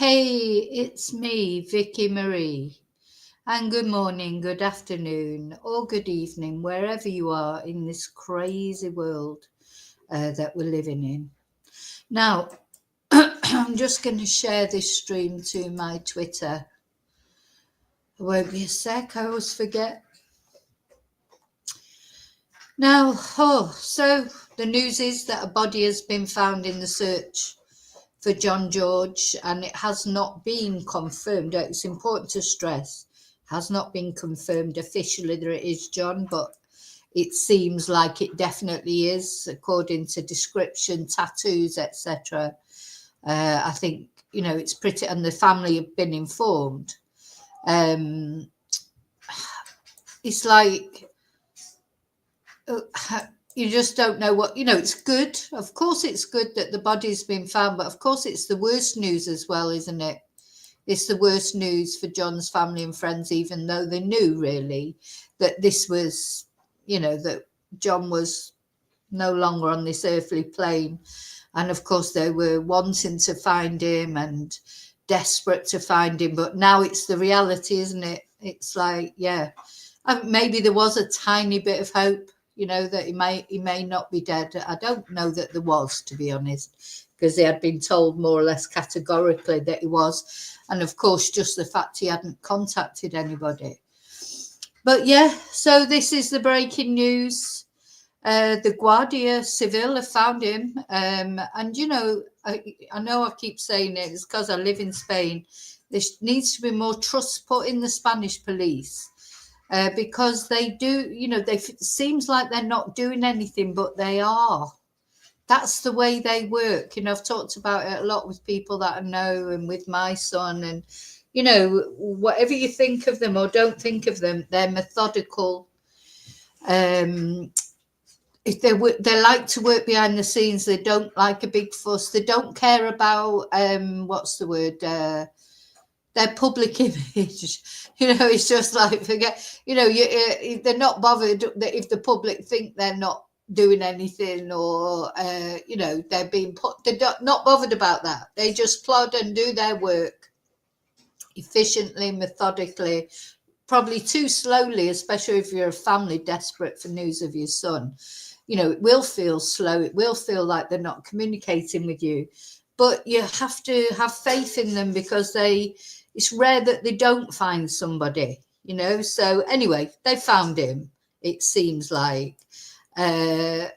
Hey, it's me, Vicky Marie. And good morning, good afternoon, or good evening, wherever you are in this crazy world that we're living in. Now, I'm just going to share this stream to my Twitter. It won't be a sec, I always forget. Now, so the news is that a body has been found in the search for John George, and it has not been confirmed. It's important to stress, has not been confirmed officially that it is John, but it seems like it definitely is, according to description, tattoos, etc. I think, it's pretty, and the family have been informed. It's like, you just don't know what, it's good. Of course, it's good that the body's been found, but of course, it's the worst news as well, isn't it? It's the worst news for John's family and friends, even though they knew really that this was, that John was no longer on this earthly plane. And of course, they were wanting to find him and desperate to find him. But now it's the reality, isn't it? It's like, yeah, maybe there was a tiny bit of hope, that he may not be dead. I don't know that there was, to be honest, because they had been told more or less categorically that he was. And of course, just the fact he hadn't contacted anybody. But yeah, so this is the breaking news. The Guardia Civil have found him. And, I know I keep saying it, it's because I live in Spain. There needs to be more trust put in the Spanish police. Because they do, it seems like they're not doing anything, but they are. That's the way they work. I've talked about it a lot with people that I know and with my son. And, whatever you think of them or don't think of them, they're methodical. If they like to work behind the scenes. They don't like a big fuss. They don't care about, what's the word, their public image. It's just like, forget, they're not bothered that if the public think they're not doing anything or, they're being not bothered about that. They just plod and do their work efficiently, methodically, probably too slowly, especially if you're a family desperate for news of your son. It will feel slow. It will feel like they're not communicating with you, but you have to have faith in them because it's rare that they don't find somebody, So anyway, they found him. It seems like. I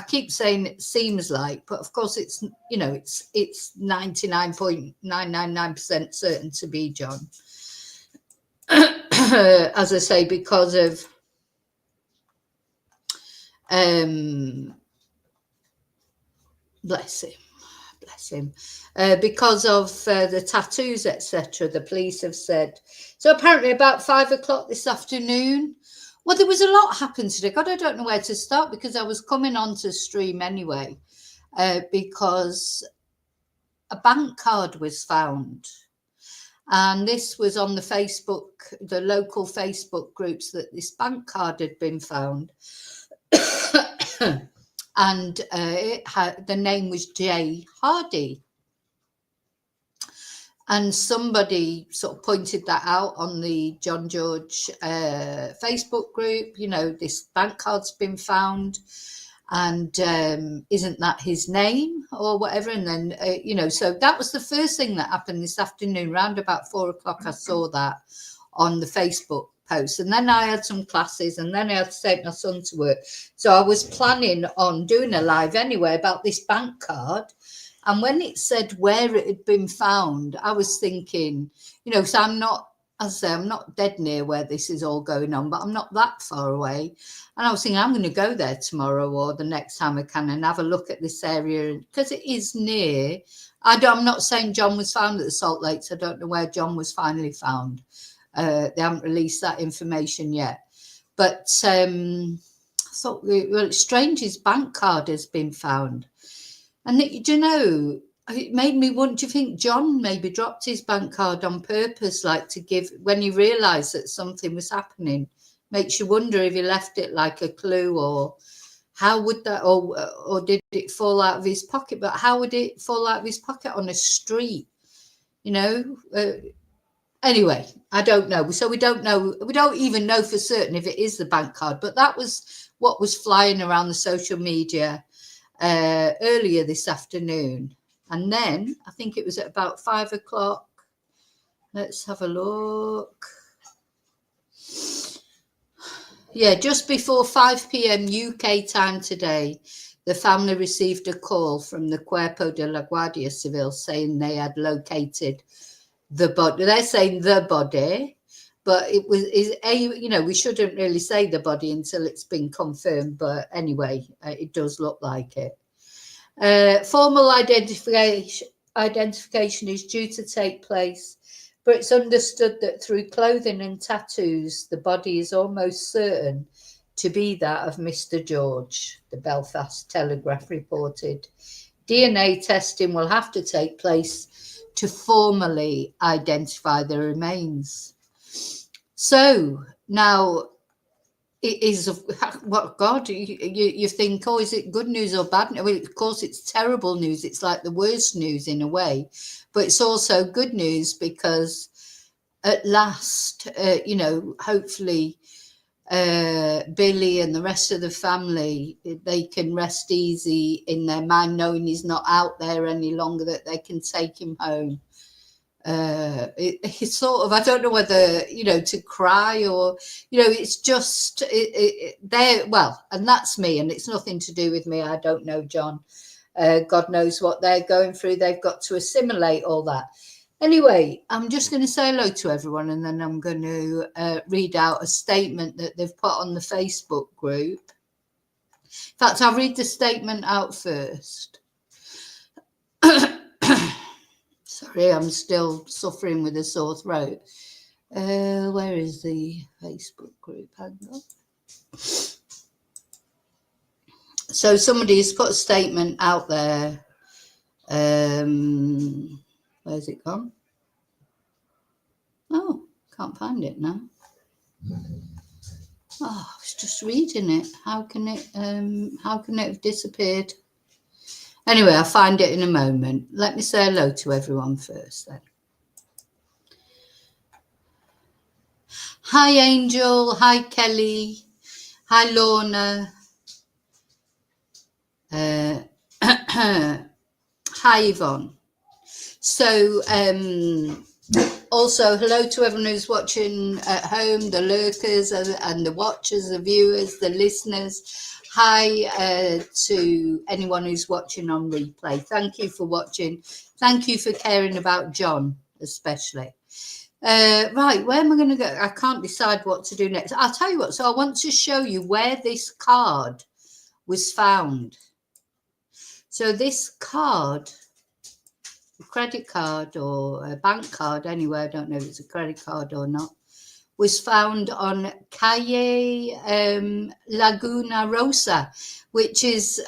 keep saying it seems like, but of course it's 99.999% certain to be John. As I say, because of bless him, because of the tattoos, etc. The police have said. So apparently about 5:00 this afternoon. Well, there was a lot happened today. God, I don't know where to start because I was coming on to stream anyway, because a bank card was found. And this was on the local Facebook groups, that this bank card had been found. And the name was Jay Hardy. And somebody sort of pointed that out on the John George Facebook group. This bank card's been found, and isn't that his name or whatever? And then, so that was the first thing that happened this afternoon. Round about 4:00, I saw that on the Facebook post. And then I had some classes, and then I had to take my son to work. So I was planning on doing a live anyway about this bank card. And when it said where it had been found, I was thinking, so I'm not dead near where this is all going on, but I'm not that far away. And I was thinking, I'm going to go there tomorrow or the next time I can and have a look at this area, because it is near. I'm not saying John was found at the Salt Lakes. I don't know where John was finally found. They haven't released that information yet. But I thought, well, it's strange his bank card has been found. And it made me wonder, do you think John maybe dropped his bank card on purpose, like to give, when he realised that something was happening? Makes you wonder if he left it like a clue, or how would that, or did it fall out of his pocket? But how would it fall out of his pocket on a street? you know. Anyway, I don't know. So we don't know. We don't even know for certain if it is the bank card. But that was what was flying around the social media earlier this afternoon. And then I think it was at about 5 o'clock. Let's have a look. Yeah, just before 5 p.m. UK time today, the family received a call from the Cuerpo de la Guardia Civil saying they had located the body. They're saying the body, but it was, you know, we shouldn't really say the body until it's been confirmed. But anyway, it does look like it. Formal identification is due to take place, but it's understood that through clothing and tattoos, the body is almost certain to be that of Mr. George, the Belfast Telegraph reported. DNA testing will have to take place to formally identify the remains. So now it is, what, God, you think, oh, is it good news or bad news? Well, of course, it's terrible news. It's like the worst news in a way, but it's also good news because at last, you know, hopefully Billy and the rest of the family, they can rest easy in their mind knowing he's not out there any longer, that they can take him home. It's sort of, I don't know whether, you know, to cry or, you know, it's just there. Well, and that's me, and it's nothing to do with me. I don't know John. God knows what they're going through. They've got to assimilate all that. Anyway, I'm just going to say hello to everyone, and then I'm going to read out a statement that they've put on the Facebook group. In fact, I'll read the statement out first. Sorry, I'm still suffering with a sore throat. Where is the Facebook group? Hang on. So somebody has put a statement out there. Where's it gone? Oh, can't find it now. Oh, I was just reading it. How can it have disappeared? Anyway, I'll find it in a moment. Let me say hello to everyone first then. Hi, Angel. Hi, Kelly. Hi, Lorna. Hi, Yvonne. So, also, hello to everyone who's watching at home, the lurkers and the watchers, the viewers, the listeners. Hi to anyone who's watching on replay. Thank you for watching. Thank you for caring about John, especially. Right, where am I going to go? I can't decide what to do next. I'll tell you what. So I want to show you where this card was found. So this card, a credit card or a bank card, anyway, I don't know if it's a credit card or not, was found on Calle Laguna Rosa, which is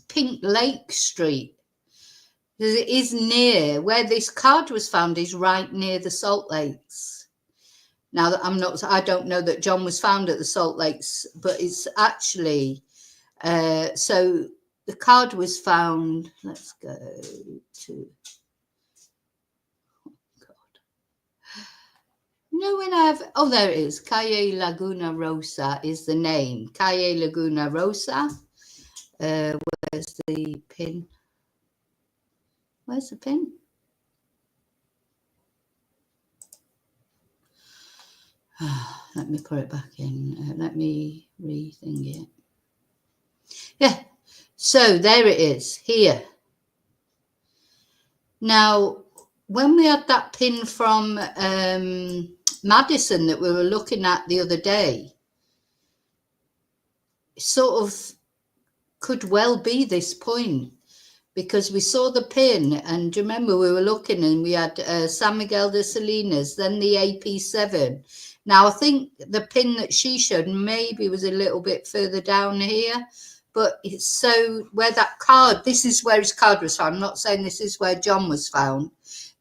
Pink Lake Street. It is near where this card was found, is right near the Salt Lakes. Now, I don't know that John was found at the Salt Lakes, but it's actually, so the card was found. Let's go to. No, when oh, there it is. Calle Laguna Rosa is the name. Calle Laguna Rosa. Where's the pin? Where's the pin? Let me put it back in. Let me rethink it. Yeah. So there it is, here. Now, when we had that pin from Madison that we were looking at the other day, it sort of could well be this point, because we saw the pin, and do you remember we were looking and we had San Miguel de Salinas, then the AP7. Now, I think the pin that she showed maybe was a little bit further down here, but it's so where that card, this is where his card was found. I'm not saying this is where John was found.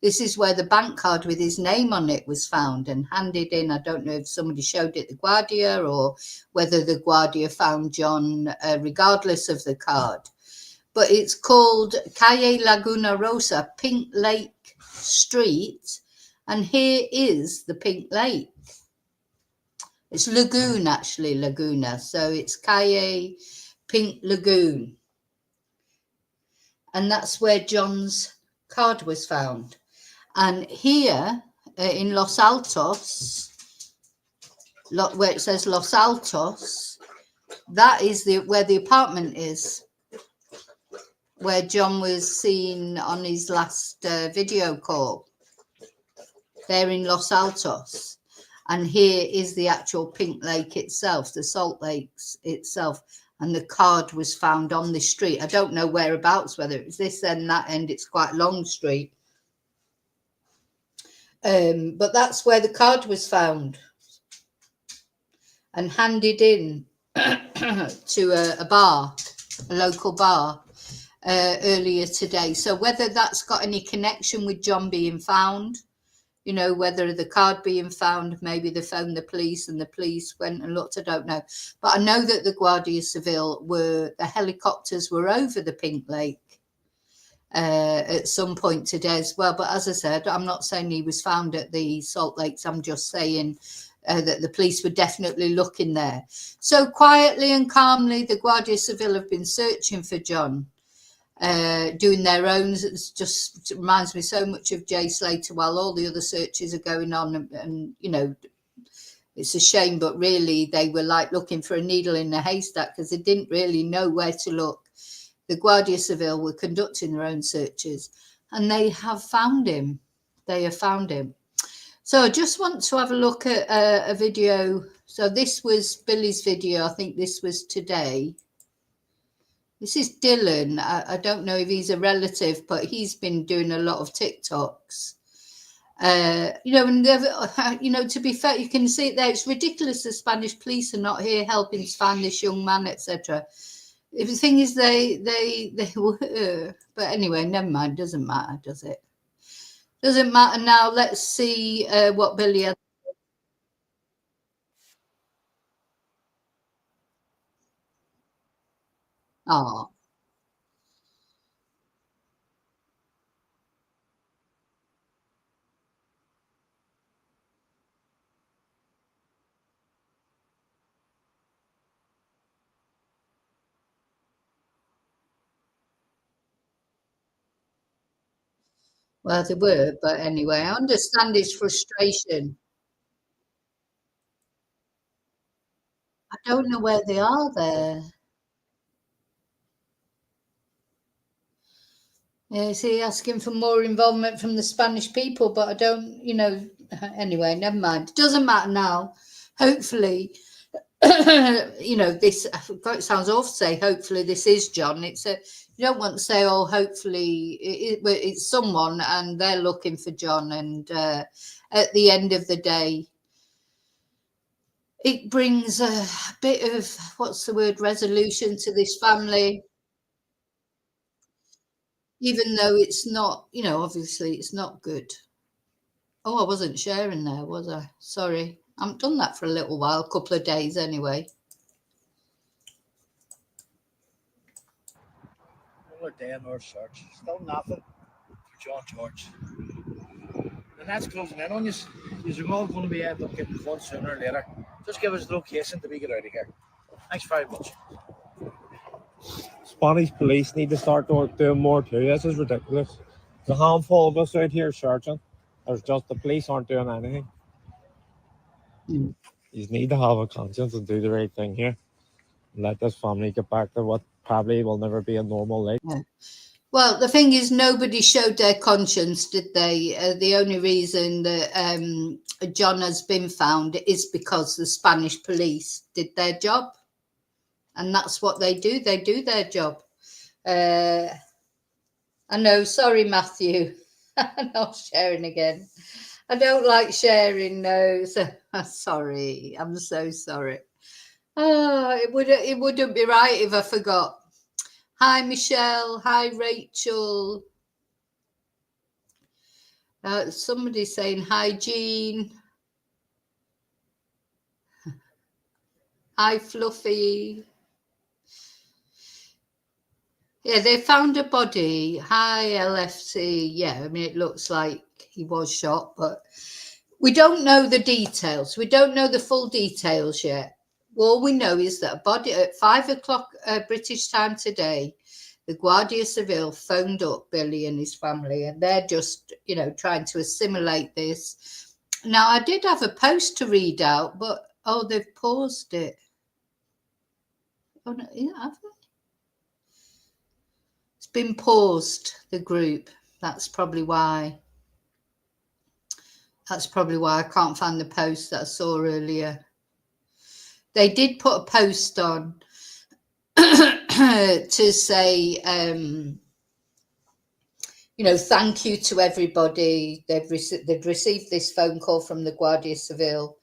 This is where the bank card with his name on it was found and handed in. I don't know if somebody showed it the Guardia or whether the Guardia found John regardless of the card. but it's called Calle Laguna Rosa, Pink Lake Street. And here is the Pink Lake. It's Lagoon, actually, Laguna. So it's Calle Pink Lagoon. And that's where John's card was found. And here in Los Altos, where it says Los Altos, that is where the apartment is, where John was seen on his last video call. They're in Los Altos. And here is the actual Pink Lake itself, the Salt Lakes itself. And the card was found on this street. I don't know whereabouts, whether it's this end, that end. It's quite a long street. But that's where the card was found and handed in to a bar, a local bar, earlier today. So whether that's got any connection with John being found, you know, whether the card being found, maybe they phoned the police and the police went and looked, I don't know. But I know that the Guardia Civil the helicopters were over the Pink Lake at some point today as well. But as I said, I'm not saying he was found at the Salt Lakes. I'm just saying that the police were definitely looking there. So quietly and calmly, the Guardia Civil have been searching for John. Doing their own. It just reminds me so much of Jay Slater while all the other searches are going on, and you know, it's a shame, but really they were like looking for a needle in a haystack because they didn't really know where to look. The Guardia Civil were conducting their own searches and they have found him. They have found him. So I just want to have a look at a video. So this was Billy's video. I think this was today. This is Dylan. I don't know if he's a relative, but he's been doing a lot of TikToks. You know, and you know, to be fair, you can see it there. It's ridiculous the Spanish police are not here helping to find this young man, etc. The thing is, they were. But anyway, never mind. Doesn't matter, does it? Doesn't matter now. Let's see what Billy has. Oh. Well, they were, but anyway, I understand his frustration. I don't know where they are there. Is he asking for more involvement from the Spanish people? But I don't, you know, anyway, never mind. It doesn't matter now. Hopefully, you know, this, it sounds awful to say, hopefully this is John. It's a, you don't want to say, oh, hopefully it's someone and they're looking for John. And at the end of the day, it brings a bit of, what's the word, resolution to this family, even though it's not, you know, obviously it's not good. Oh, I wasn't sharing there, was I? Sorry. I haven't done that for a little while, a couple of days anyway. Another day in our search. Still nothing for John George. And that's closing in on you. You're all going to be end up getting caught sooner or later. Just give us the location to we get out of here. Thanks very much. Spanish police need to start doing more too. This is ridiculous. There's a handful of us out here searching. There's just the police aren't doing anything. Mm. You need to have a conscience and do the right thing here. And let this family get back to what probably will never be a normal life. Yeah. Well, the thing is, nobody showed their conscience, did they? The only reason that John has been found is because the Spanish police did their job. And that's what they do. They do their job. I know. Sorry, Matthew. I'm not sharing again. I don't like sharing, no. So, sorry. I'm so sorry. Oh, it wouldn't be right if I forgot. Hi, Michelle. Hi, Rachel. Somebody's saying hi, Jean. Hi, Fluffy. Yeah, they found a body. Hi, LFC. Yeah, I mean, it looks like he was shot, but we don't know the details. We don't know the full details yet. All we know is that a body at 5 o'clock British time today, the Guardia Civil phoned up Billy and his family, and they're just, trying to assimilate this. Now, I did have a post to read out, but they've paused it. Oh no, have they? It's been paused, the group. That's probably why. I can't find the post that I saw earlier. They did put a post on to say, thank you to everybody. They've received this phone call from the Guardia Civil.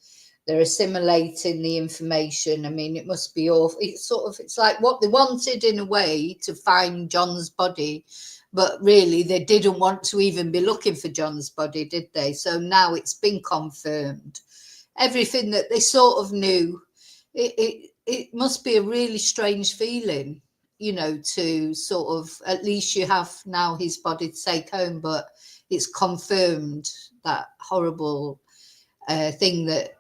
They're assimilating the information. I mean, it must be awful. It's like what they wanted in a way, to find John's body, but really they didn't want to even be looking for John's body, did they? So now it's been confirmed. Everything that they sort of knew, it must be a really strange feeling, to sort of, at least you have now his body to take home, but it's confirmed, that horrible thing that,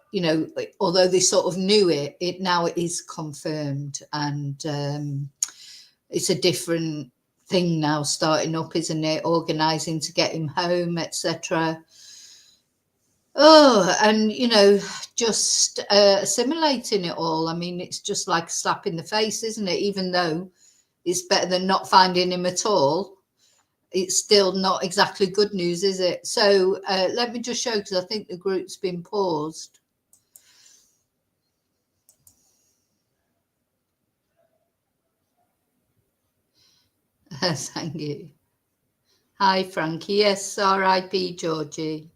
although they sort of knew it now it is confirmed, and it's a different thing now starting up, isn't it? Organising to get him home, etc. And just assimilating it all. I mean, it's just like a slap in the face, isn't it? Even though it's better than not finding him at all, it's still not exactly good news, is it? So let me just show, because I think the group's been paused. Thank you. Hi, Frankie. Yes, R.I.P. Georgie.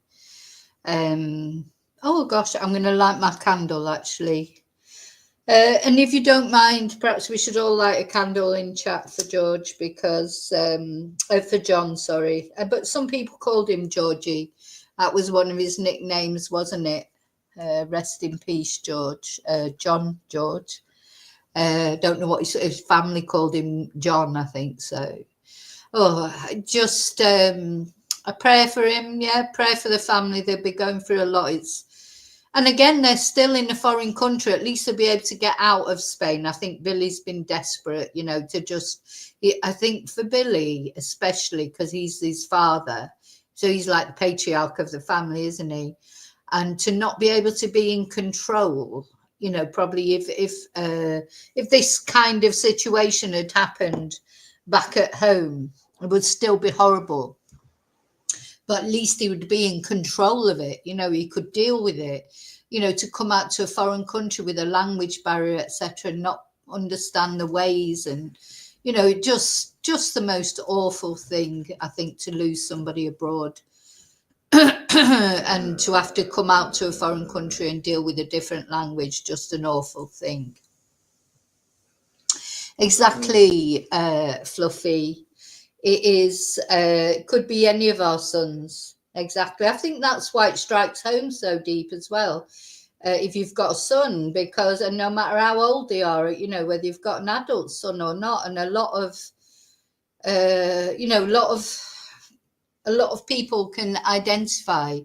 Oh gosh, I'm going to light my candle actually. And if you don't mind, perhaps we should all light a candle in chat for George, because for John, sorry. But some people called him Georgie. That was one of his nicknames, wasn't it? Rest in peace, George. John George. Don't know what his family called him, John, I think so. Just a prayer for him. Yeah, pray for the family. They'll be going through a lot. And again, they're still in a foreign country. At least they'll be able to get out of Spain. I think Billy's been desperate, to just, I think for Billy, especially because he's his father. So he's like the patriarch of the family, isn't he? And to not be able to be in control, probably if this kind of situation had happened back at home, it would still be horrible. But at least he would be in control of it. He could deal with it. To come out to a foreign country with a language barrier, etc., not understand the ways, and just the most awful thing, I think, to lose somebody abroad and to have to come out to a foreign country and deal with a different language. Just an awful thing. Exactly, Fluffy. It is. It could be any of our sons. Exactly. I think that's why it strikes home so deep as well. If you've got a son, because and no matter how old they are, whether you've got an adult son or not, and a lot of people can identify,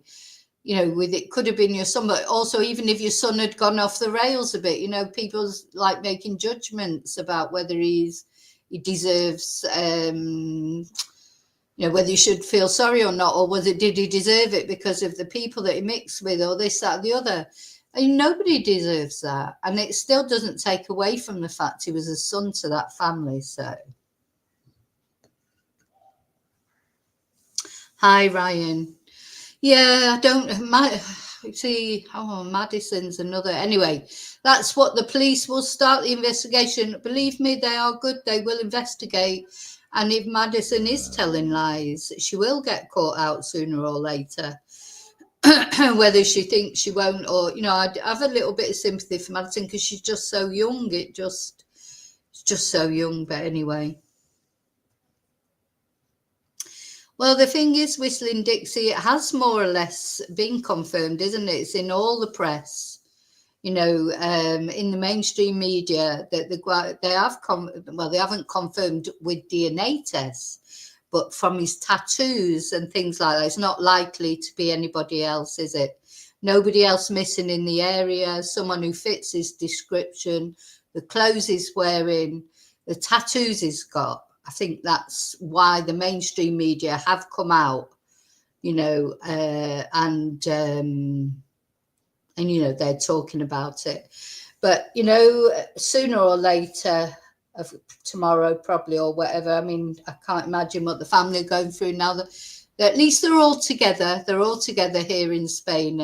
with it could have been your son, but also even if your son had gone off the rails a bit, people's like making judgments about whether he deserves, whether you should feel sorry or not, or did he deserve it because of the people that he mixed with, or this, that, the other. And nobody deserves that, and it still doesn't take away from the fact he was a son to that family. So, hi, Ryan. Yeah, I don't see. Oh, Madison's another. Anyway, that's what the police will start the investigation. Believe me, they are good. They will investigate. And if Madison is telling lies, she will get caught out sooner or later. Whether she thinks she won't, or I have a little bit of sympathy for Madison because she's just so young. It's just so young. But anyway. Well, the thing is, Whistling Dixie, it has more or less been confirmed, isn't it? It's in all the press. in the mainstream media that they haven't confirmed with DNA tests, but from his tattoos and things like that, it's not likely to be anybody else, is it? Nobody else missing in the area, someone who fits his description, the clothes he's wearing, the tattoos he's got. I think that's why the mainstream media have come out, and they're talking about it. But, sooner or later, of tomorrow probably, or whatever, I mean, I can't imagine what the family are going through now. That at least they're all together. They're all together here in Spain,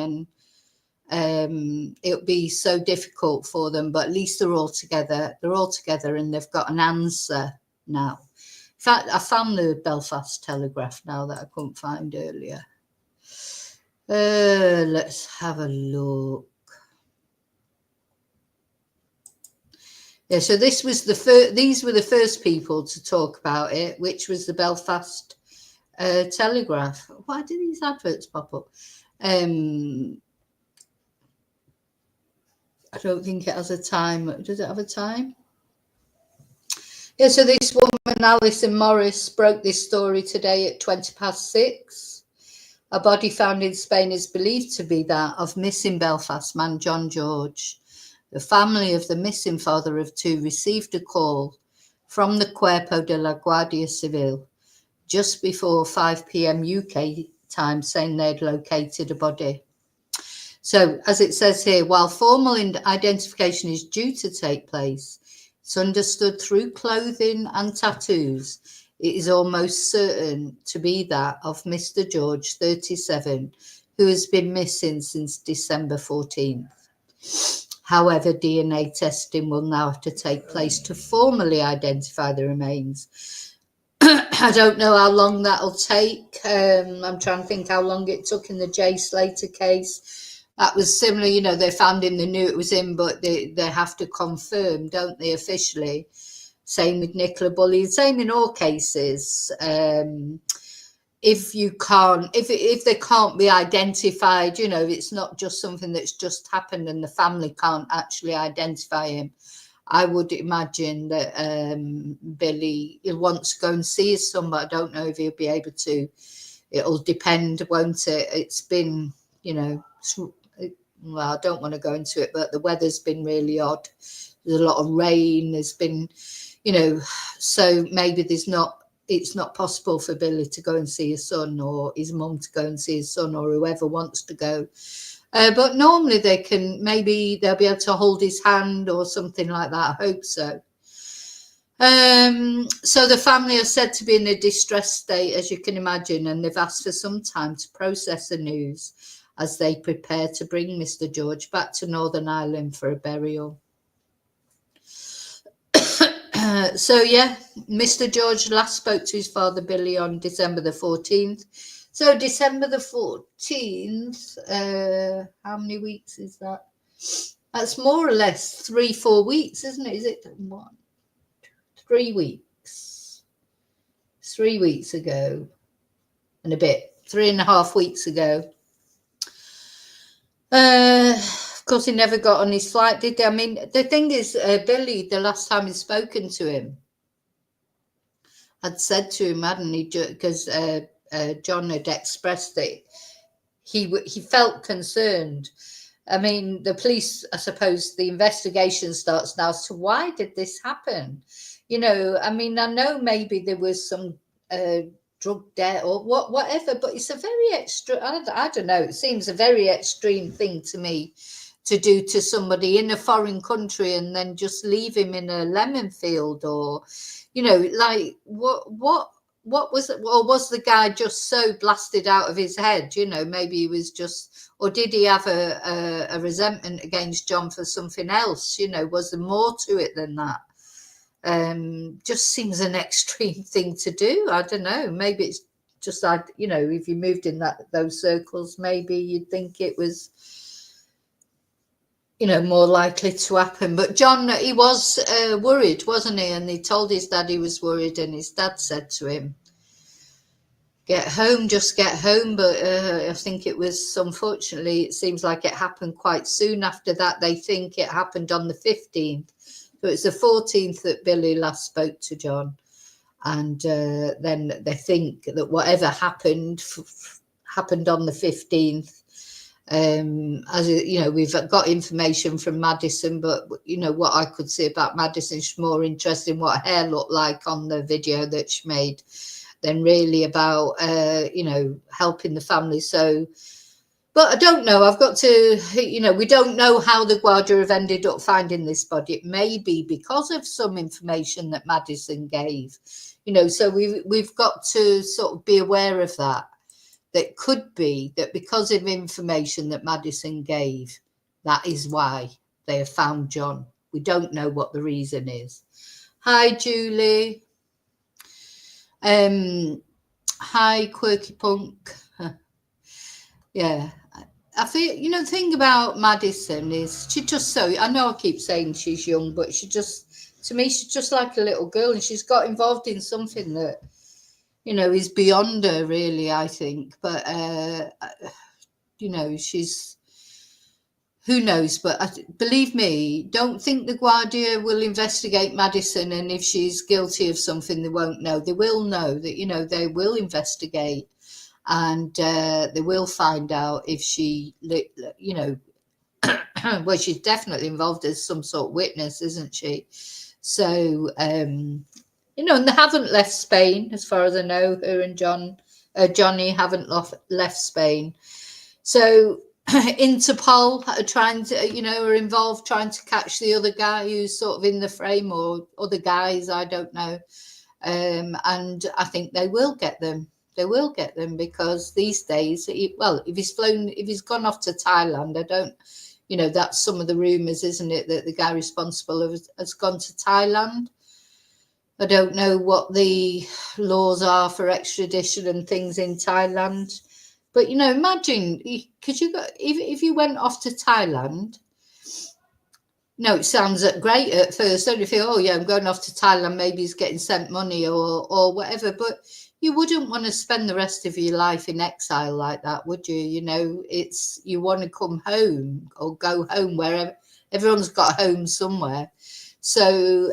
and it'll be so difficult for them, but at least they're all together. They're all together, and they've got an answer now. In fact, I found the Belfast Telegraph now that I couldn't find earlier. Let's have a look. Yeah, so these were the first people to talk about it, which was the Belfast Telegraph. Why do these adverts pop up? I don't think it has a time. Does it have a time? Yeah, so this woman, Alison Morris, broke this story today at 6:20. A body found in Spain is believed to be that of missing Belfast man John George. The family of the missing father of two received a call from the Cuerpo de la Guardia Civil just before 5 p.m. UK time saying they'd located a body. So, as it says here, while formal identification is due to take place, it's understood through clothing and tattoos, it is almost certain to be that of Mr. George, 37, who has been missing since December 14th. However, DNA testing will now have to take place to formally identify the remains. I don't know how long that'll take. I'm trying to think how long it took in the Jay Slater case. That was similar, they found him, they knew it was him, but they have to confirm, don't they, officially? Same with Nicola Bulley, same in all cases. If they can't be identified, it's not just something that's just happened and the family can't actually identify him. I would imagine that Billy wants to go and see his son, but I don't know if he'll be able to. It'll depend, won't it? It's been, well, I don't want to go into it, but the weather's been really odd. There's a lot of rain. There's been, so maybe it's not possible for Billy to go and see his son, or his mum to go and see his son, or whoever wants to go. But normally maybe they'll be able to hold his hand or something like that. I hope so. So the family are said to be in a distressed state, as you can imagine, and they've asked for some time to process the news as they prepare to bring Mr. George back to Northern Ireland for a burial. So, yeah, Mr. George last spoke to his father, Billy, on December the 14th. So December the 14th, how many weeks is that? That's more or less 3-4 weeks, isn't it? Is it 3 weeks? 3 weeks ago and a bit, 3.5 weeks ago. Of course, he never got on his flight, did he? I mean, the thing is, Billy, the last time he'd spoken to him, had said to him, hadn't he, because John had expressed that he felt concerned. I mean, the police, I suppose, the investigation starts now as to why did this happen? I mean, I know maybe there was some drug debt or whatever, but it's a very extreme, I don't know, it seems a very extreme thing to me to do to somebody in a foreign country and then just leave him in a lemon field, or like what was it, or was the guy just so blasted out of his head? Maybe he was just, or did he have a resentment against John for something else? Was there more to it than that? Just seems an extreme thing to do. I don't know. Maybe it's just like, if you moved in those circles, maybe you'd think it was, more likely to happen. But John, he was worried, wasn't he? And he told his dad he was worried, and his dad said to him, get home, just get home. But I think it was, unfortunately, it seems like it happened quite soon after that. They think it happened on the 15th. So it's the 14th that Billy last spoke to John. And then they think that whatever happened happened on the 15th. As you know, we've got information from Madison, but you know what I could see about Madison, she's more interested in what her hair looked like on the video that she made than really about you know, helping the family. So, but I don't know, I've got to, you know, we don't know how the Guardia have ended up finding this body. It may be because of some information that Madison gave, you know, so we've got to sort of be aware of that. That could be that because of information that Madison gave, that is why they have found John. We don't know what the reason is. Hi, Julie. Hi, Quirky Punk. Yeah, I feel, you know, the thing about Madison is she just so, I know I keep saying she's young, but she just, to me, she's just like a little girl, and she's got involved in something that, you know, is beyond her, really, I think. But, you know, she's, who knows? But believe me, don't think the Guardia will investigate Madison, and if she's guilty of something, they won't know. They will know that, you know, they will investigate, and they will find out if she, you know, well, she's definitely involved as some sort of witness, isn't she? So, you know, and they haven't left Spain, as far as I know. Her and Johnny haven't left Spain. So Interpol are trying to, you know, are involved trying to catch the other guy who's sort of in the frame, or other guys, I don't know. And I think they will get them. They will get them, because these days, well, if he's gone off to Thailand, I don't, you know, that's some of the rumours, isn't it, that the guy responsible has gone to Thailand. I don't know what the laws are for extradition and things in Thailand. But, you know, imagine, because you got, if you went off to Thailand, no, it sounds great at first. Don't you feel, oh, yeah, I'm going off to Thailand, maybe he's getting sent money or whatever. But you wouldn't want to spend the rest of your life in exile like that, would you? You know, it's, you want to come home or go home, wherever. Everyone's got a home somewhere. So,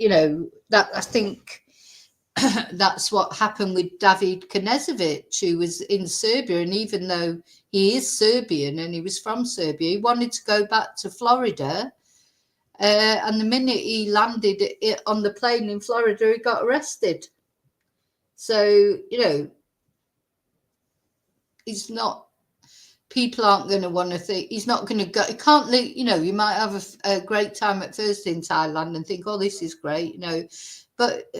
you know, that, I think that's what happened with David Knežević, who was in Serbia. And even though he is Serbian and he was from Serbia, he wanted to go back to Florida. And the minute he landed on the plane in Florida, he got arrested. So, you know, it's not, people aren't going to want to think, he's not going to go, he can't, you know, you might have a great time at first in Thailand and think, oh, this is great, you know, but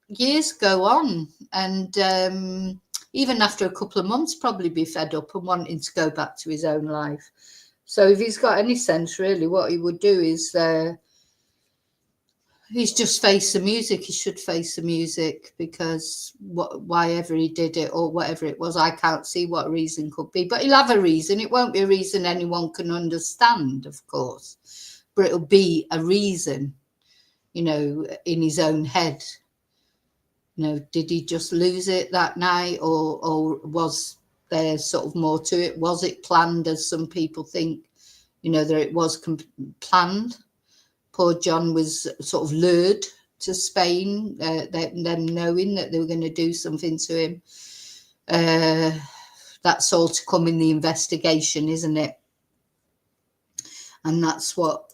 years go on, and even after a couple of months, probably be fed up and wanting to go back to his own life. So if he's got any sense, really, what he would do is he's just face the music. He should face the music, because why ever he did it or whatever it was, I can't see what a reason could be. But he'll have a reason. It won't be a reason anyone can understand, of course, but it'll be a reason, you know, in his own head. You know, did he just lose it that night, or was there sort of more to it? Was it planned, as some people think, you know, that it was planned? Poor John was sort of lured to Spain, them knowing that they were going to do something to him. That's all to come in the investigation, isn't it? And that's what...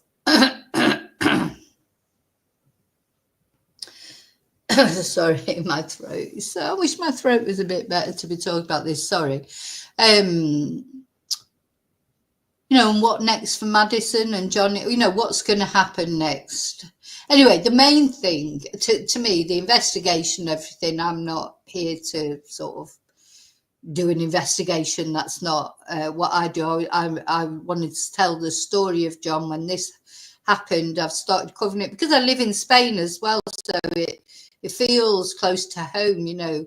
Sorry, my throat. So I wish my throat was a bit better to be talking about this. Sorry. You know, and what next for Madison and John? You know, what's going to happen next? Anyway, the main thing to me, the investigation, everything. I'm not here to sort of do an investigation. That's not what I do. I wanted to tell the story of John when this happened. I've started covering it because I live in Spain as well, so it feels close to home, you know.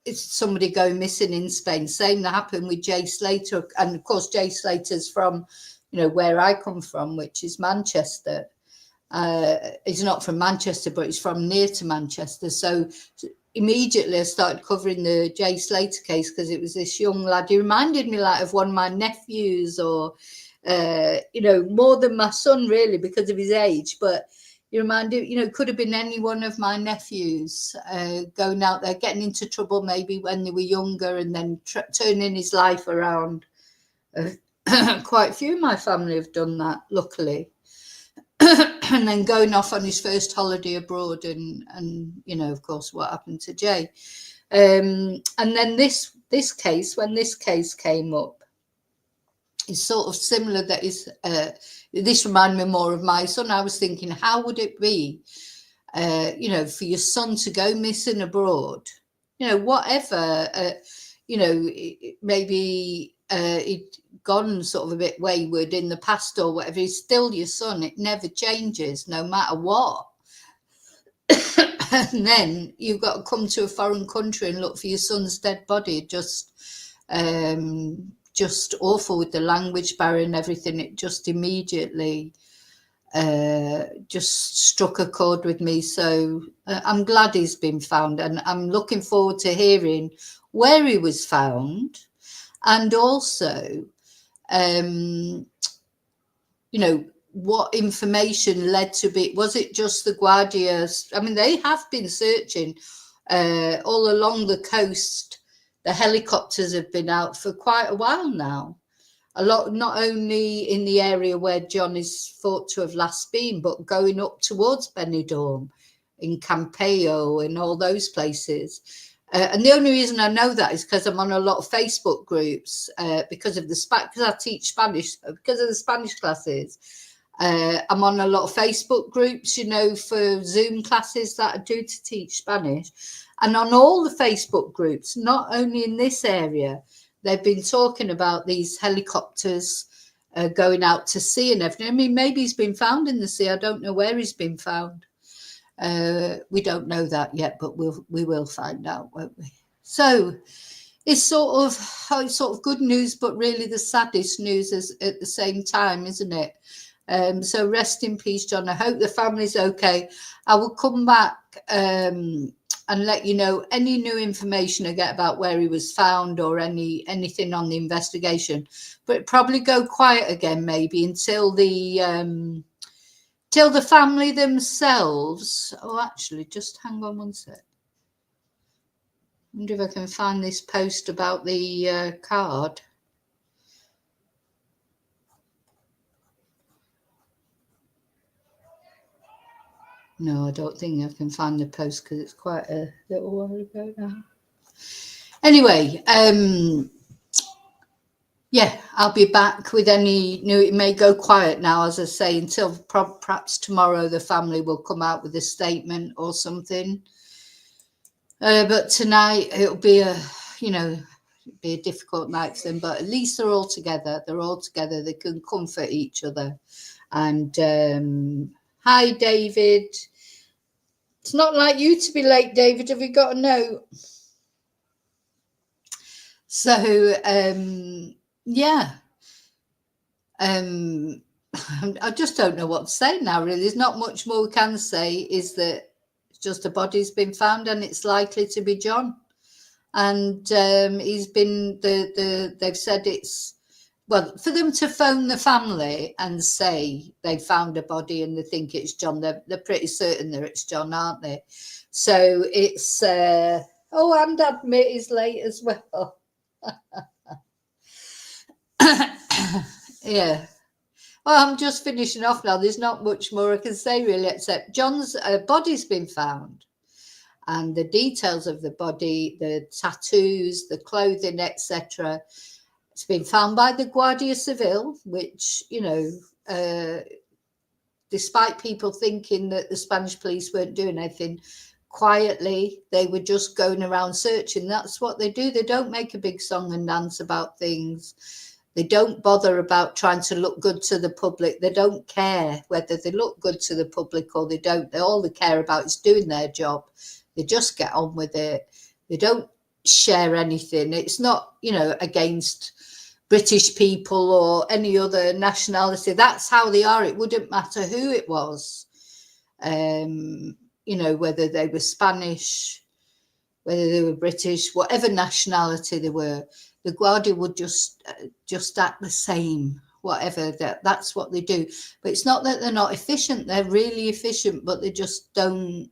It's somebody going missing in Spain. Same that happened with Jay Slater. And of course, Jay Slater's from, you know, where I come from, which is Manchester. He's not from Manchester, but he's from near to Manchester. So immediately I started covering the Jay Slater case because it was this young lad. He reminded me like of one of my nephews, or more than my son really because of his age, but he reminded, could have been any one of my nephews going out there, getting into trouble maybe when they were younger, and then turning his life around. Quite a few of my family have done that, luckily. And then going off on his first holiday abroad, and of course what happened to Jay, and then this case, when this case came up, it's sort of similar. That is, this reminded me more of my son. I was thinking, how would it be, for your son to go missing abroad? Whatever, maybe he'd gone sort of a bit wayward in the past or whatever. He's still your son. It never changes, no matter what. And then you've got to come to a foreign country and look for your son's dead body. Just awful with the language barrier and everything. It just immediately just struck a chord with me. So I'm glad he's been found, and I'm looking forward to hearing where he was found, and also what information led to be. Was it just the Guardia? I mean, they have been searching all along the coast. The helicopters have been out for quite a while now. A lot, not only in the area where John is thought to have last been, but going up towards Benidorm, in Campello, and all those places. And the only reason I know that is because I'm on a lot of Facebook groups because I teach Spanish, because of the Spanish classes. I'm on a lot of Facebook groups, for Zoom classes that I do to teach Spanish. And on all the Facebook groups, not only in this area, they've been talking about these helicopters going out to sea and everything. I mean, maybe he's been found in the sea. I don't know where he's been found. We don't know that yet, but we will find out, won't we? So it's sort of good news, but really the saddest news is at the same time, isn't it? So rest in peace, John. I hope the family's okay. I will come back and let you know any new information I get about where he was found, or anything on the investigation. But it'll probably go quiet again, maybe until the family themselves. Oh, actually, just hang on one sec. I wonder if I can find this post about the card. No, I don't think I can find the post because it's quite a little while ago now. Anyway, I'll be back with any new. It may go quiet now, as I say, until perhaps tomorrow the family will come out with a statement or something. But tonight it'll be a difficult night for them. But at least they're all together. They can comfort each other. And hi, David. It's not like you to be late, David. Have you got a note? So, I just don't know what to say now, really. There's not much more we can say, is that it's just a body's been found and it's likely to be John. And he's been, they've said it's, well, for them to phone the family and say they found a body and they think it's John, they're pretty certain that it's John, aren't they? So it's, and admit he's late as well. Yeah. Well, I'm just finishing off now. There's not much more I can say, really, except John's body's been found. And the details of the body, the tattoos, the clothing, etc., it's been found by the Guardia Civil, which, despite people thinking that the Spanish police weren't doing anything, quietly, they were just going around searching. That's what they do. They don't make a big song and dance about things. They don't bother about trying to look good to the public. They don't care whether they look good to the public or they don't. All they care about is doing their job. They just get on with it. They don't share anything. It's not, against British people or any other nationality. That's how they are. It wouldn't matter who it was, whether they were Spanish, whether they were British, whatever nationality they were, the Guardia would just act the same, whatever. That's what they do. But it's not that they're not efficient. They're really efficient, but they just don't,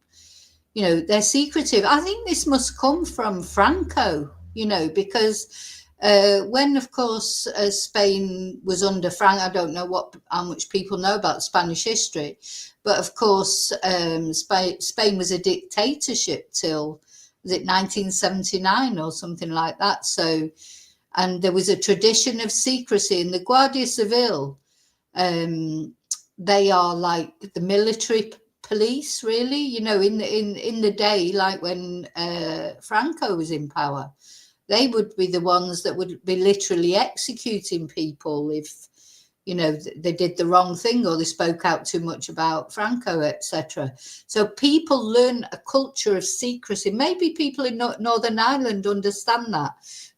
you know, they're secretive. I think this must come from Franco, you know, because when, of course, Spain was under Franco, I don't know how much people know about Spanish history, but of course, Spain was a dictatorship till, was it 1979 or something like that? So, and there was a tradition of secrecy in the Guardia Civil. They are like the military police, really, you know, in the day, like when Franco was in power. They would be the ones that would be literally executing people if, you know, they did the wrong thing or they spoke out too much about Franco, etc. So people learn a culture of secrecy. Maybe people in Northern Ireland understand that,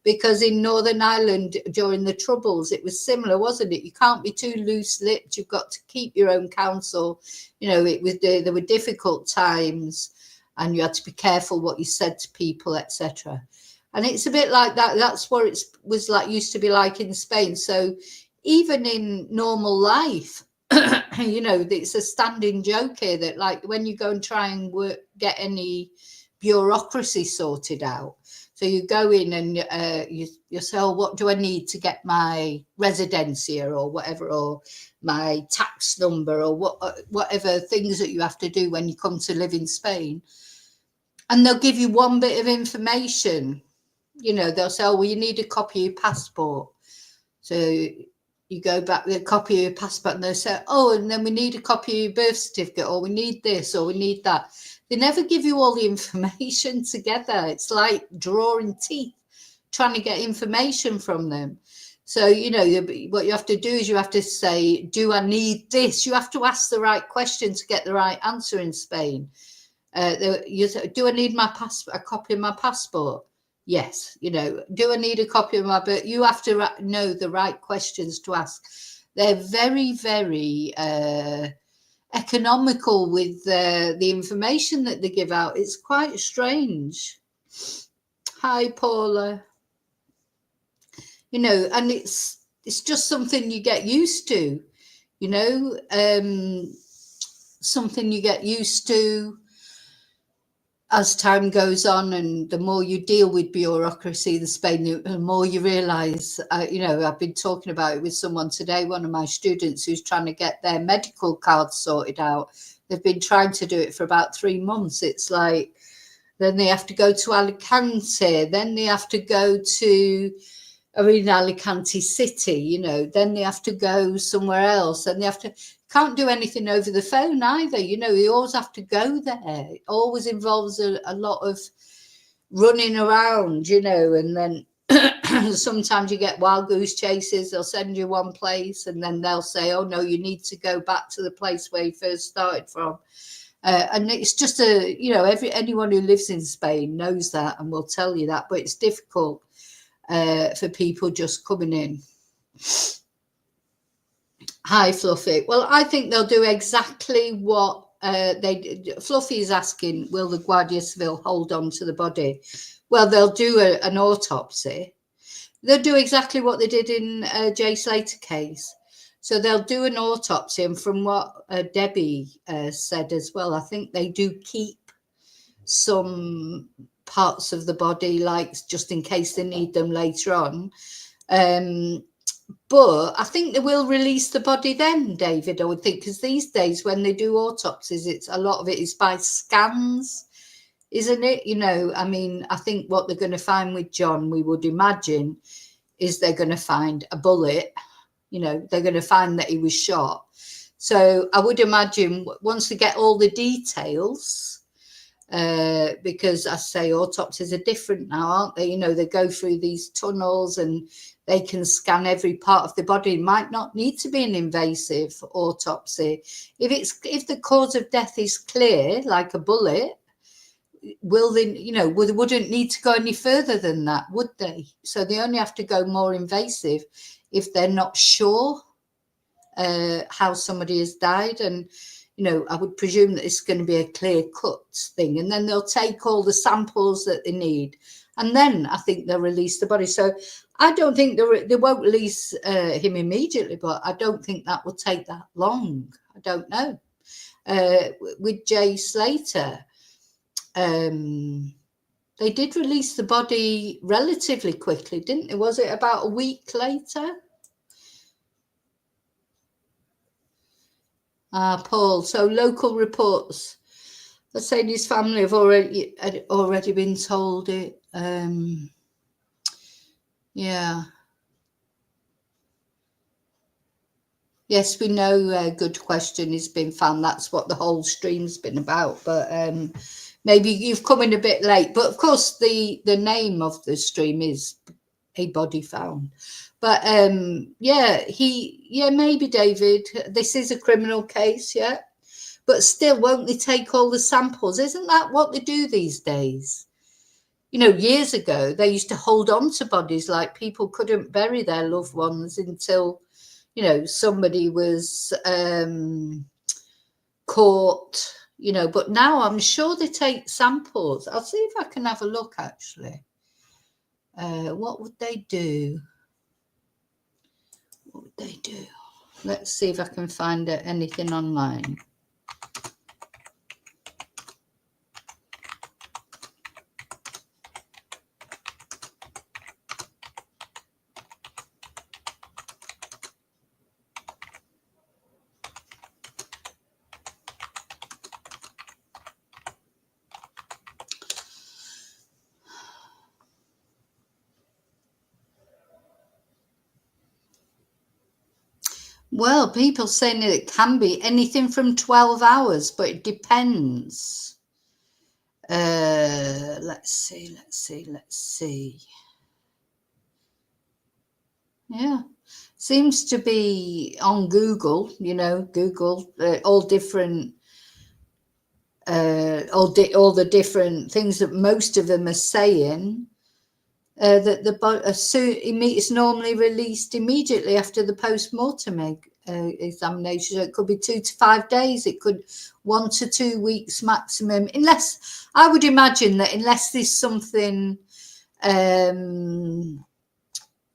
because in Northern Ireland during the Troubles, it was similar, wasn't it? You can't be too loose-lipped. You've got to keep your own counsel. You know, there were difficult times, and you had to be careful what you said to people, etc. And it's a bit like that. That's what it was like, used to be like in Spain. So even in normal life, you know, it's a standing joke here that, like, when you go and try and get any bureaucracy sorted out, so you go in and you say, oh, what do I need to get my residencia or whatever, or my tax number, or whatever things that you have to do when you come to live in Spain. And they'll give you one bit of information. You know, they'll say, oh, well, you need a copy of your passport. So you go back with a copy of your passport and they'll say, oh, and then we need a copy of your birth certificate, or we need this, or we need that. They never give you all the information together. It's like drawing teeth, trying to get information from them. So, you know, what you have to do is you have to say, do I need this? You have to ask the right question to get the right answer in Spain. You say, do I need a copy of my passport? Yes. You know, do I need a copy of my birth? You have to know the right questions to ask. They're very, very economical with the information that they give out. It's quite strange. Hi, Paula. You know, and it's just something you get used to, you know, something you get used to as time goes on, and the more you deal with bureaucracy in Spain, the more you realise, you know, I've been talking about it with someone today, one of my students who's trying to get their medical card sorted out. They've been trying to do it for about 3 months. It's like, then they have to go to Alicante, then they have to go to, Alicante City, you know, then they have to go somewhere else, and they can't do anything over the phone either. You know, you always have to go there. It always involves a lot of running around, you know, and then sometimes you get wild goose chases. They'll send you one place and then they'll say, oh, no, you need to go back to the place where you first started from. And it's just you know, anyone who lives in Spain knows that and will tell you that, but it's difficult for people just coming in. Hi, Fluffy. Well, I think they'll do exactly what Fluffy is asking, will the Guardia Civil hold on to the body? Well, they'll do an autopsy. They'll do exactly what they did in Jay Slater case. So they'll do an autopsy, and from what Debbie said as well, I think they do keep some parts of the body, like just in case they need them later on. But I think they will release the body then, David, I would think, because these days when they do autopsies, it's a lot of it is by scans, isn't it? You know, I mean, I think what they're going to find with John, we would imagine, is they're going to find a bullet. You know, they're going to find that he was shot. So I would imagine once they get all the details, because I say autopsies are different now, aren't they? You know, they go through these tunnels and they can scan every part of the body. It might not need to be an invasive autopsy. If the cause of death is clear, like a bullet, will they, you know, they wouldn't need to go any further than that, would they? So they only have to go more invasive if they're not sure how somebody has died. And you know, I would presume that it's going to be a clear cut thing, and then they'll take all the samples that they need, and then I think they'll release the body. So I don't think they won't release him immediately, but I don't think that will take that long. I don't know. With Jay Slater, they did release the body relatively quickly, didn't they? Was it about a week later? Paul, so local reports are saying his family have already been told it. Yeah. Yes, we know Good Question has been found. That's what the whole stream's been about. But maybe you've come in a bit late. But of course, the name of the stream is A Body Found. But maybe David, this is a criminal case, yeah. But still, won't they take all the samples? Isn't that what they do these days? You know, years ago, they used to hold on to bodies, like people couldn't bury their loved ones until, you know, somebody was caught, you know. But now I'm sure they take samples. I'll see if I can have a look, actually. What would they do? What would they do? Let's see if I can find anything online. Well, people saying that it can be anything from 12 hours, but it depends. Let's see. Yeah, seems to be on Google, you know, Google, all different, all the different things that most of them are saying. That it's normally released immediately after the post-mortem examination. So it could be 2 to 5 days. It could 1 to 2 weeks maximum. Unless, I would imagine that unless there's something, you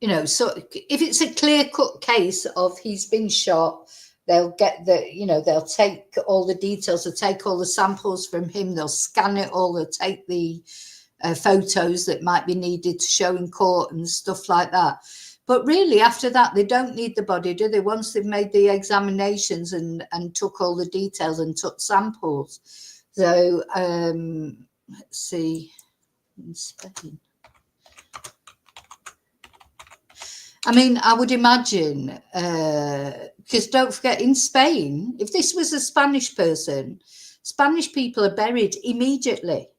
know, so if it's a clear-cut case of he's been shot, they'll get they'll take all the details, they'll take all the samples from him, they'll scan it all, they'll take the photos that might be needed to show in court and stuff like that. But really, after that, they don't need the body, do they? Once they've made the examinations and took all the details and took samples. So let's see, in Spain. I mean, I would imagine, because don't forget, in Spain, if this was a Spanish person, Spanish people are buried immediately.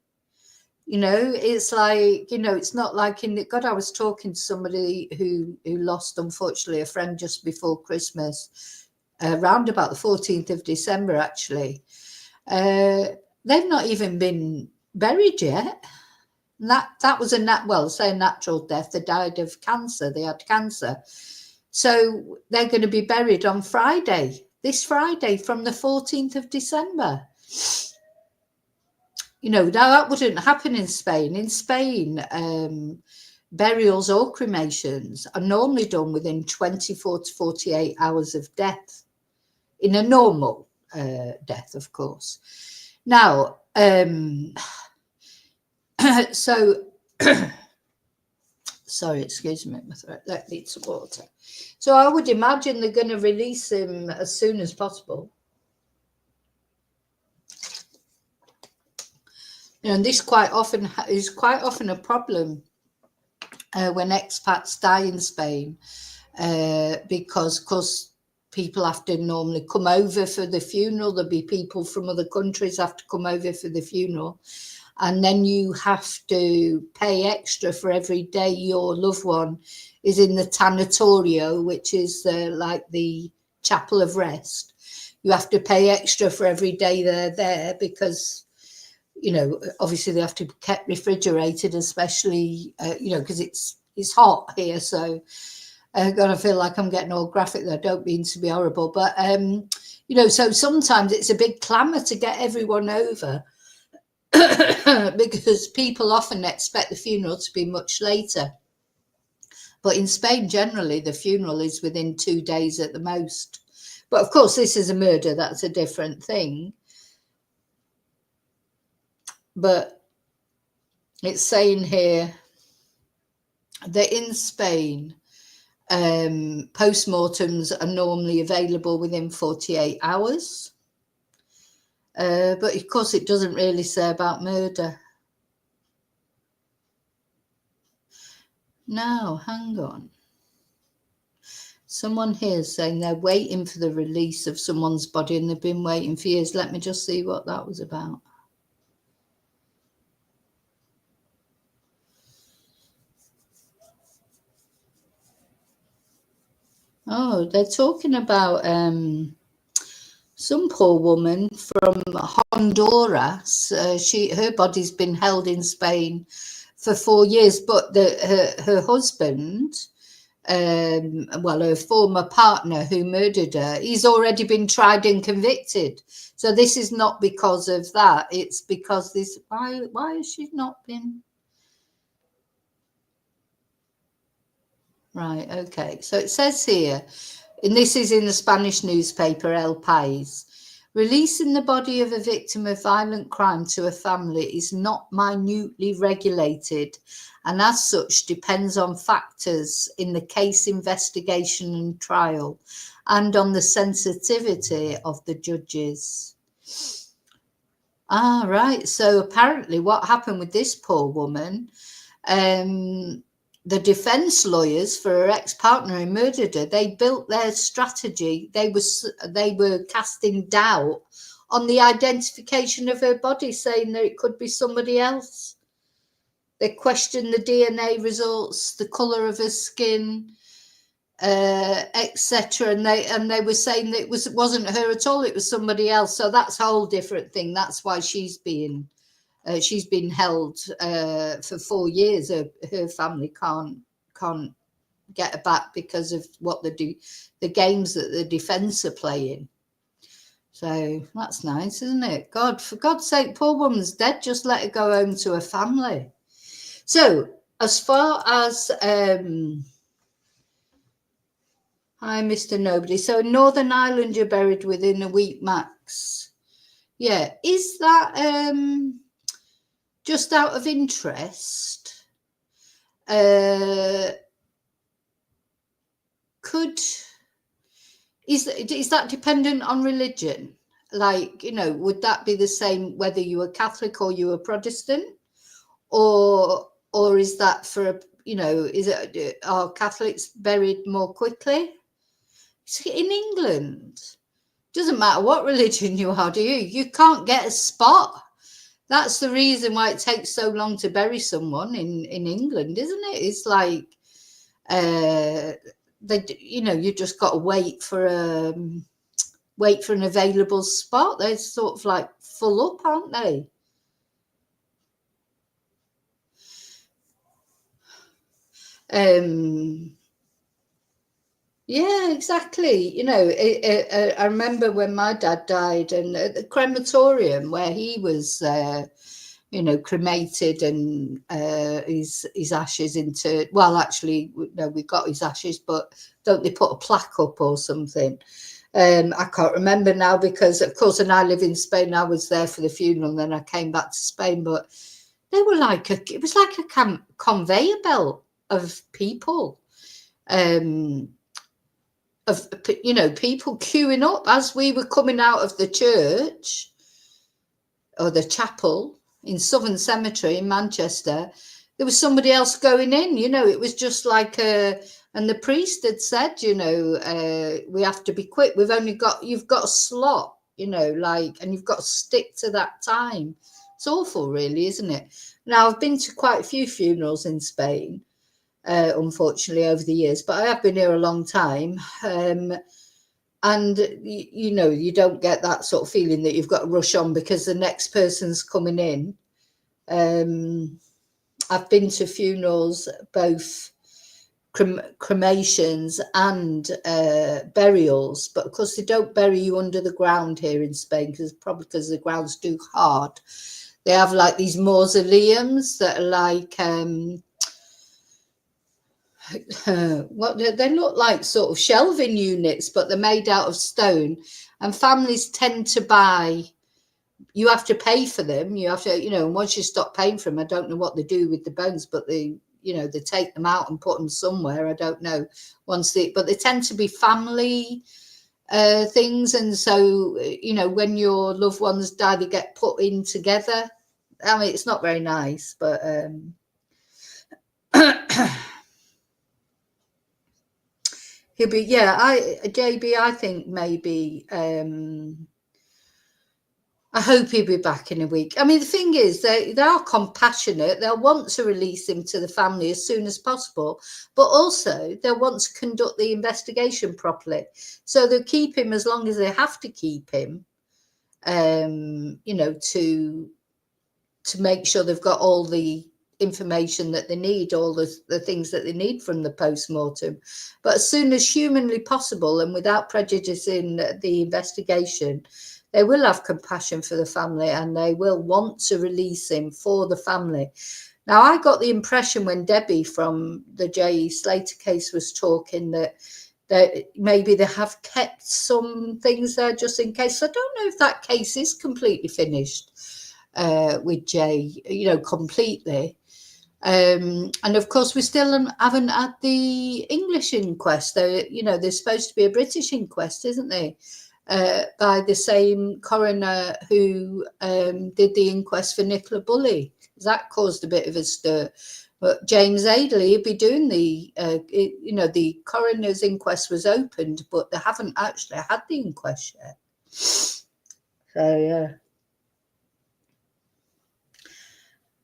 You know, it's like, you know, it's not like I was talking to somebody who lost, unfortunately, a friend just before Christmas, around about the 14th of December, actually. They've not even been buried yet. And that was a natural death. They died of cancer. They had cancer. So they're going to be buried on Friday, this Friday, from the 14th of December. You know, now that wouldn't happen in Spain. In Spain, burials or cremations are normally done within 24 to 48 hours of death, in a normal death, of course. Now, so, sorry, excuse me, my throat, that needs some water. So I would imagine they're going to release him as soon as possible. And this quite often is a problem when expats die in Spain, because, of course, people have to normally come over for the funeral. There'll be people from other countries have to come over for the funeral. And then you have to pay extra for every day your loved one is in the tanatorio, which is like the chapel of rest. You have to pay extra for every day they're there because, you know, obviously they have to be kept refrigerated, especially, you know, because it's hot here. So I'm going to feel like I'm getting all graphic there. Don't mean to be horrible. But You know, so sometimes it's a big clamour to get everyone over because people often expect the funeral to be much later. But in Spain, generally, the funeral is within 2 days at the most. But of course, this is a murder. That's a different thing. But it's saying here that in Spain, postmortems are normally available within 48 hours. But of course, it doesn't really say about murder. No, hang on. Someone here is saying they're waiting for the release of someone's body and they've been waiting for years. Let me just see what that was about. Oh, they're talking about some poor woman from Honduras. Her body's been held in Spain for 4 years, but her husband, her former partner who murdered her, he's already been tried and convicted. So this is not because of that. It's because this. Why has she not been? Right. Okay. So it says here, and this is in the Spanish newspaper El País. Releasing the body of a victim of violent crime to a family is not minutely regulated, and as such depends on factors in the case investigation and trial, and on the sensitivity of the judges. Ah, right. So apparently what happened with this poor woman, the defense lawyers for her ex-partner who murdered her, they built their strategy. They were casting doubt on the identification of her body, saying that it could be somebody else. They questioned the DNA results, the colour of her skin, etc. And they were saying that it wasn't her at all. It was somebody else. So that's a whole different thing. That's why she's been held for 4 years. Her family can't get her back because of what the games that the defence are playing. So that's nice, isn't it? God, for God's sake, poor woman's dead. Just let her go home to her family. So as far as hi, Mr. Nobody. So in Northern Ireland, you're buried within a week max. Yeah, is that just out of interest, is that dependent on religion? Like, you know, would that be the same whether you were Catholic or you were Protestant, or is that for, you know, are Catholics buried more quickly? In England, doesn't matter what religion you are, do you can't get a spot. That's the reason why it takes so long to bury someone in England, isn't it? It's like, you just got to wait for an available spot. They're sort of like full up, aren't they? Yeah, exactly. You know, I remember when my dad died, and at the crematorium where he was, cremated, and his ashes interred. Well, actually, no, we got his ashes, but don't they put a plaque up or something? I can't remember now because, of course, and I live in Spain. I was there for the funeral, and then I came back to Spain. But they were it was like a conveyor belt of people. Of, you know, people queuing up as we were coming out of the church or the chapel in Southern Cemetery in Manchester. There was somebody else going in, you know. It was just like and the priest had said, you know, we have to be quick. You've got a slot, you know, like, and you've got to stick to that time. It's awful, really, isn't it? Now, I've been to quite a few funerals in Spain, unfortunately, over the years, but I have been here a long time, and you know, you don't get that sort of feeling that you've got to rush on because the next person's coming in. I've been to funerals both cremations and burials, but of course they don't bury you under the ground here in Spain, probably because the ground's too hard. They have like these mausoleums that are like they look like sort of shelving units, but they're made out of stone, and families tend to buy. You have to pay for them. You have to, and once you stop paying for them, I don't know what they do with the bones, but they take them out and put them somewhere. I don't know. But they tend to be family things, and so when your loved ones die, they get put in together. I mean, it's not very nice, but he'll be. JB. I think maybe. I hope he'll be back in a week. I mean, the thing is, they are compassionate. They'll want to release him to the family as soon as possible, but also they'll want to conduct the investigation properly. So they'll keep him as long as they have to keep him, to make sure they've got all the information that they need, all the things that they need from the post-mortem. But as soon as humanly possible and without prejudicing the investigation, they will have compassion for the family and they will want to release him for the family. Now, I got the impression when Debbie from the J.E. Slater case was talking that maybe they have kept some things there just in case. I don't know if that case is completely finished with Jay, completely. And of course, we still haven't had the English inquest. There's supposed to be a British inquest, isn't there? By the same coroner who did the inquest for Nicola Bulley. That caused a bit of a stir. But James Adley will be doing the coroner's inquest was opened, but they haven't actually had the inquest yet. So, yeah.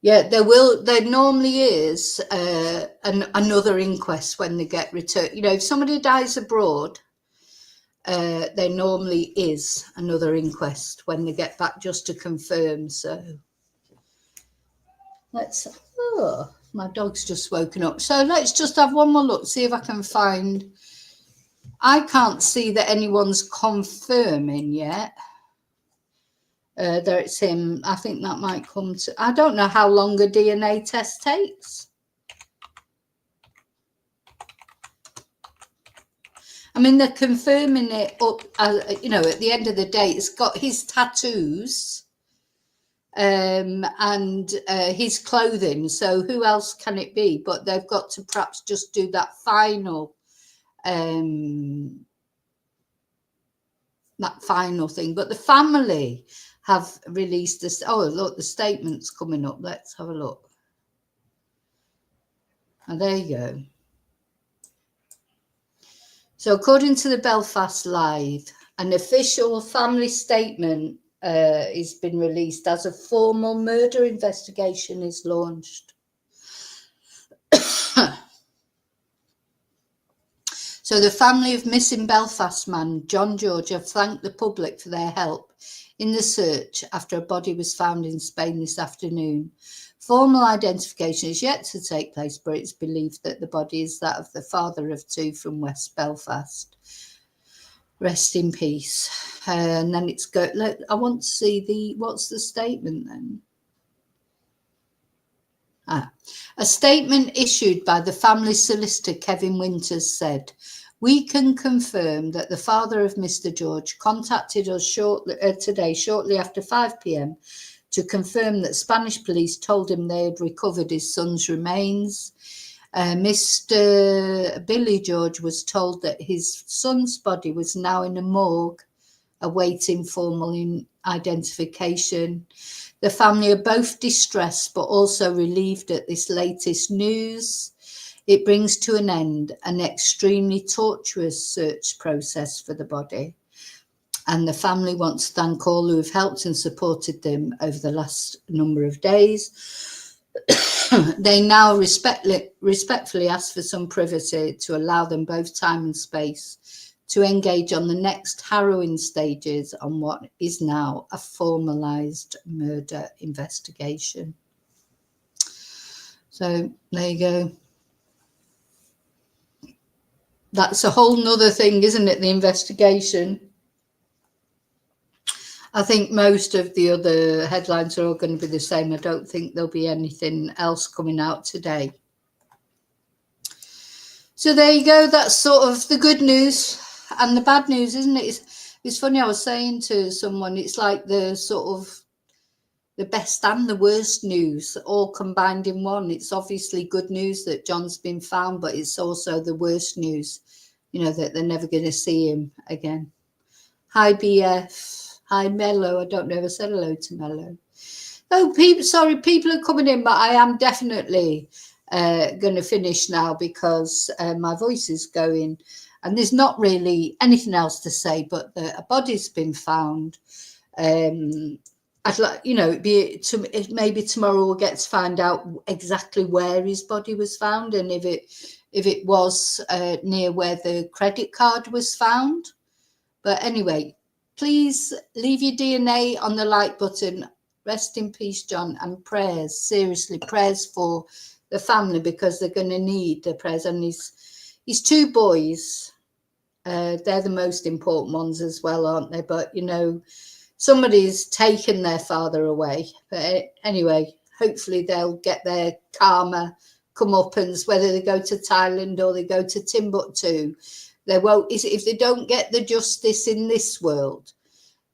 Yeah, there normally is another inquest when they get returned. If somebody dies abroad, there normally is another inquest when they get back just to confirm. So my dog's just woken up. So let's just have one more look, see if I can find. I can't see that anyone's confirming yet. There it's him. I think that might come to. I don't know how long a DNA test takes. I mean, they're confirming it up, at the end of the day, it's got his tattoos and his clothing. So who else can it be? But they've got to perhaps just do that final thing. But the family have released this. Oh, look, the statement's coming up. Let's have a look. Oh, there you go. So according to the Belfast Live, an official family statement has been released as a formal murder investigation is launched. So the family of missing Belfast man John George have thanked the public for their help in the search after a body was found in Spain this afternoon. Formal identification is yet to take place, but it's believed that the body is that of the father of two from West Belfast. Rest in peace. And then it's go. I want to see what's the statement then? A statement issued by the family solicitor Kevin Winters said, "We can confirm that the father of Mr. George contacted us today, shortly after 5 p.m. to confirm that Spanish police told him they had recovered his son's remains. Mr. Billy George was told that his son's body was now in a morgue awaiting formal identification. The family are both distressed but also relieved at this latest news. It brings to an end an extremely tortuous search process for the body. And the family wants to thank all who have helped and supported them over the last number of days. They now respectfully ask for some privacy to allow them both time and space to engage on the next harrowing stages on what is now a formalised murder investigation." So there you go. that's a whole nother thing, isn't it? The investigation. I think most of the other headlines are all going to be the same. I don't think there'll be anything else coming out today. So there you go. That's sort of the good news and the bad news, isn't it? It's funny. I was saying to someone, it's like the sort of the best and the worst news all combined in one. It's obviously good news that John's been found, but it's also the worst news, you know, that they're never going to see him again. Hi, BF. Hi, Mello. I don't know if I said hello to Mello. Oh, people are coming in, but I am definitely going to finish now because my voice is going, and there's not really anything else to say. But a body's been found. I'd like, you know, maybe tomorrow we'll get to find out exactly where his body was found, and if it was near where the credit card was found. But anyway, please leave your DNA on the like button. Rest in peace, John, and prayers, seriously, prayers for the family, because they're going to need the prayers. And his two boys, they're the most important ones as well, aren't they? But, you know, somebody's taken their father away. But anyway, hopefully they'll get their karma comeuppance, whether they go to Thailand or they go to Timbuktu. They won't. If they don't get the justice in this world,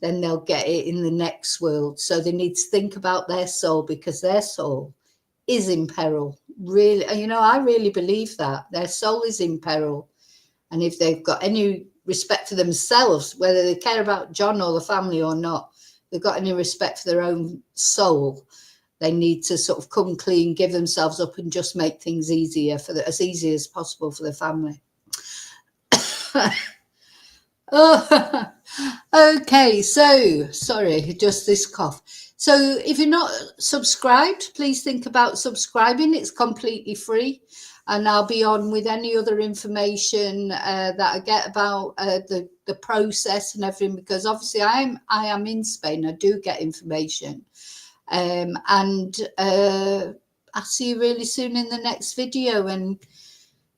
then they'll get it in the next world. So they need to think about their soul, because their soul is in peril. Really, you know, I really believe that their soul is in peril. And if they've got any respect for themselves, whether they care about John or the family or not, they've got any respect for their own soul, they need to sort of come clean, give themselves up, and just make things easier as easy as possible for the family. Oh, okay. So sorry, just this cough. So if you're not subscribed, please think about subscribing. It's completely free, and I'll be on with any other information that I get about the process and everything, because obviously I am in Spain. I do get information, and I'll see you really soon in the next video. And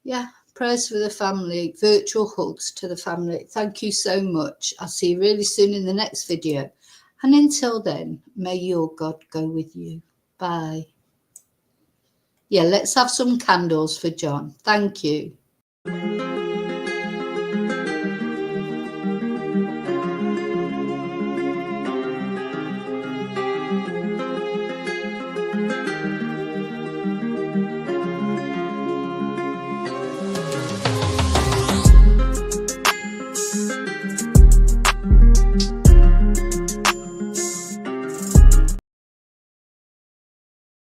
yeah, prayers for the family, virtual hugs to the family. Thank you so much. I'll see you really soon in the next video. And until then, may your God go with you. Bye. Yeah, let's have some candles for John. Thank you.